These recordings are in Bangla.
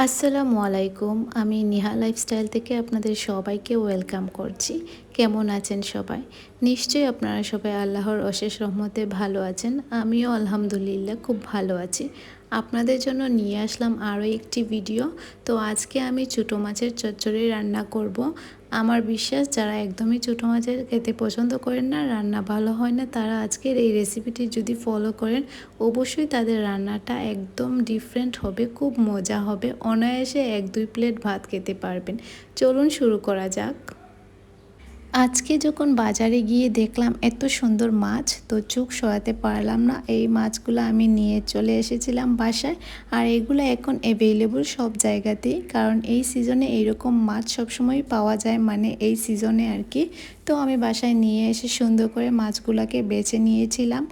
আসসালামু আলাইকুম। আমি নিহা লাইফস্টাইল থেকে আপনাদের সবাইকে ওয়েলকাম করছি। কেমন আছেন সবাই? নিশ্চয়ই আপনারা সবাই আল্লাহর অশেষ রহমতে ভালো আছেন। আমিও আলহামদুলিল্লাহ খুব ভালো আছি। আপনাদের জন্য নিয়ে আসলাম আরও একটি ভিডিও। তো আজকে আমি ছোটো মাছের চচ্চড়ি রান্না করব। আমার বিশ্বাস যারা একদমই ছোটো মাছের খেতে পছন্দ করেন না, রান্না ভালো হয় না, তারা আজকের এই রেসিপিটি যদি ফলো করেন অবশ্যই তাদের রান্নাটা একদম ডিফারেন্ট হবে, খুব মজা হবে, অনায়াসে 1-2 প্লেট ভাত খেতে পারবেন। চলুন শুরু করা যাক। আজকে যখন বাজারে গিয়ে দেখলাম এত সুন্দর মাছ, তো চোখ সরাতে পারলাম না। এই মাছগুলো আমি নিয়ে চলে এসেছিলাম বাসায়। আর এগুলো এখন অ্যাভেলেবল সব জায়গাতেই, কারণ এই সিজনে এইরকম মাছ সবসময় পাওয়া যায়, মানে এই সিজনে আর কি। তো আমি বাসায় নিয়ে এসে সুন্দর করে মাছগুলোকে বেছে নিয়েছিলাম।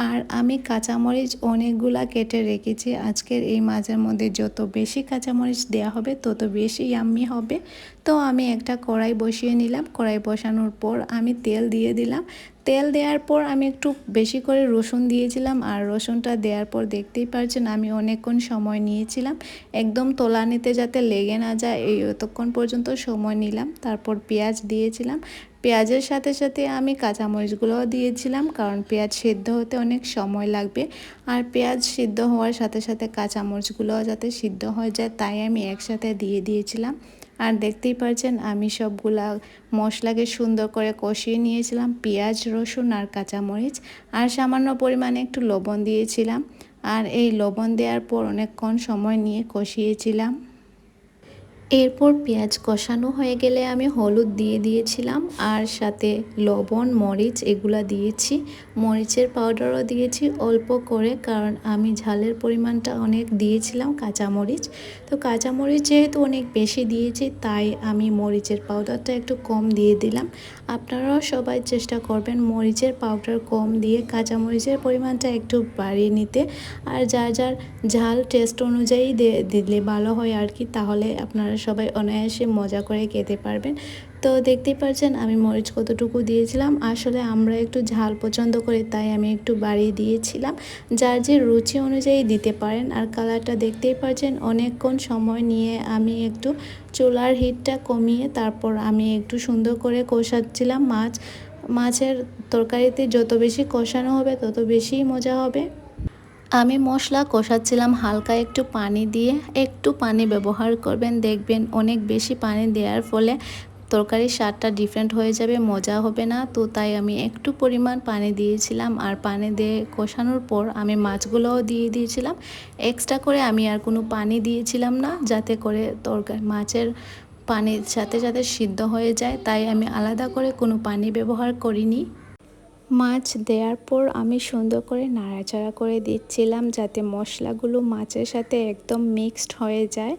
আর আমি কাঁচামরিচ অনেকগুলা কেটে রেখেছি। আজকের এই মাছের মধ্যে যত বেশি কাঁচামরিচ দেওয়া হবে তত বেশি ইয়াম্মি হবে। তো আমি একটা কড়াই বসিয়ে নিলাম। কড়াই বসানোর পর আমি তেল দিয়ে দিলাম। তেল দেওয়ার পর আমি একটু বেশি করে রসুন দিয়েছিলাম। আর রসুনটা দেওয়ার পর দেখতেই পারছেন আমি অনেকক্ষণ সময় নিয়েছিলাম, একদম তোলানিতে যাতে লেগে না যায় এই এতক্ষণ পর্যন্ত সময় নিলাম। তারপর পেঁয়াজ দিয়েছিলাম। পেঁয়াজের সাথে সাথে আমি কাঁচামরিচগুলোও দিয়েছিলাম, কারণ পেঁয়াজ সিদ্ধ হতে অনেক সময় লাগবে। আর পেঁয়াজ সিদ্ধ হওয়ার সাথে সাথে কাঁচামরিচগুলোও যাতে সিদ্ধ হয়ে যায় তাই আমি একসাথে দিয়ে দিয়েছিলাম। আর দেখতেই পাচ্ছেন আমি সবগুলা মশলাকে সুন্দর করে কষিয়ে নিয়েছিলাম, পেঁয়াজ, রসুন আর কাঁচামরিচ। আর সামান্য পরিমাণে একটু লবণ দিয়েছিলাম। আর এই লবণ দেওয়ার পর অনেকক্ষণ সময় নিয়ে কষিয়েছিলাম। এরপর পেঁয়াজ কষানো হয়ে গেলে আমি হলুদ দিয়ে দিয়েছিলাম, আর সাথে লবণ, মরিচ এগুলা দিয়েছি। মরিচের পাউডারও দিয়েছি অল্প করে, কারণ আমি ঝালের পরিমাণটা অনেক দিয়েছিলাম কাঁচামরিচ। তো কাঁচামরিচ যেহেতু অনেক বেশি দিয়েছি তাই আমি মরিচের পাউডারটা একটু কম দিয়ে দিলাম। আপনারাও সবাই চেষ্টা করবেন মরিচের পাউডার কম দিয়ে কাঁচামরিচের পরিমাণটা একটু বাড়িয়ে নিতে। আর যার যার ঝাল টেস্ট অনুযায়ী দিলে ভালো হয় আর কি, তাহলে আপনারা সবাই অনায়াসে মজা করে খেতে পারবেন। তো দেখতেই পাচ্ছেন আমি মরিচ কতটুকু দিয়েছিলাম। আসলে আমরা একটু ঝাল পছন্দ করি তাই আমি একটু বাড়িয়ে দিয়েছিলাম। যার যে রুচি অনুযায়ী দিতে পারেন। আর কালারটা দেখতেই পাচ্ছেন অনেকক্ষণ সময় নিয়ে আমি একটু চুলার হিটটা কমিয়ে তারপর আমি একটু সুন্দর করে কষাচ্ছিলাম। মাছের তরকারিতে যত বেশি কষানো হবে তত বেশি মজা হবে। আমি মশলা কষাচ্ছিলাম হালকা একটু পানি দিয়ে। একটু পানি ব্যবহার করবেন, দেখবেন অনেক বেশি পানি দেওয়ার ফলে তরকারির স্বাদটা ডিফারেন্ট হয়ে যাবে, মজা হবে না। তো তাই আমি একটু পরিমাণ পানি দিয়েছিলাম। আর পানি দিয়ে কষানোর পর আমি মাছগুলোও দিয়ে দিয়েছিলাম। এক্সট্রা করে আমি আর কোনো পানি দিয়েছিলাম না, যাতে করে মাছের পানির সাথে সাথে সিদ্ধ হয়ে যায়, তাই আমি আলাদা করে কোনো পানি ব্যবহার করিনি। মাছ দেওয়ার পর আমি সুন্দর করে নাড়াচাড়া করে দিচ্ছিলাম, যাতে মশলাগুলো মাছের সাথে একদম মিক্সড হয়ে যায়।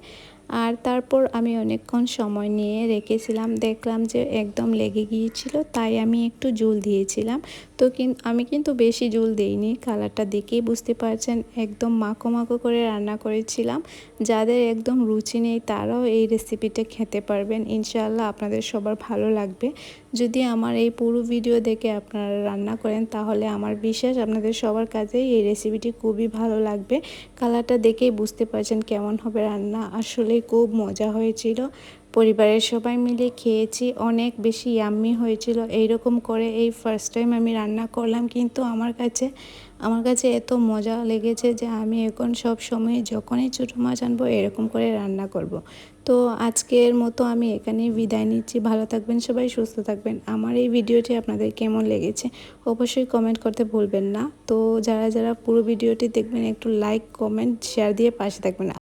আর তারপর আমি অনেকক্ষণ সময় নিয়ে রেখেছিলাম, দেখলাম যে একদম লেগে গিয়েছিল, তাই আমি একটু জল দিয়েছিলাম। তো আমি কিন্তু বেশি জল দিইনি, কালারটা দেখেই বুঝতে পারছেন একদম মাখো মাখো করে রান্না করেছিলাম। যাদের একদম রুচি নেই তারাও এই রেসিপিটা খেতে পারবেন, ইনশাআল্লাহ আপনাদের সবার ভালো লাগবে। যদি আমার এই পুরো ভিডিও দেখে আপনারা রান্না করেন তাহলে আমার বিশ্বাস আপনাদের সবার কাছেই এই রেসিপিটি খুবই ভালো লাগবে। কালারটা দেখেই বুঝতে পারছেন কেমন হবে রান্না। আসলে খুব মজা হয়েছিল, পরিবারের সবাই মিলে খেয়েছি, অনেক বেশি ইয়াম্মি হয়েছিল। এইরকম করে এই ফার্স্ট টাইম আমি রান্না করলাম, কিন্তু আমার কাছে এত মজা লেগেছে যে আমি এখন সব সময় যখনই ছোটো মাছ আনবো এরকম করে রান্না করব। তো আজকের মতো আমি এখানেই বিদায় নিচ্ছি। ভালো থাকবেন সবাই, সুস্থ থাকবেন। আমার এই ভিডিওটি আপনাদের কেমন লেগেছে অবশ্যই কমেন্ট করতে ভুলবেন না। তো যারা যারা পুরো ভিডিওটি দেখবেন একটু লাইক, কমেন্ট, শেয়ার দিয়ে পাশে থাকবেন।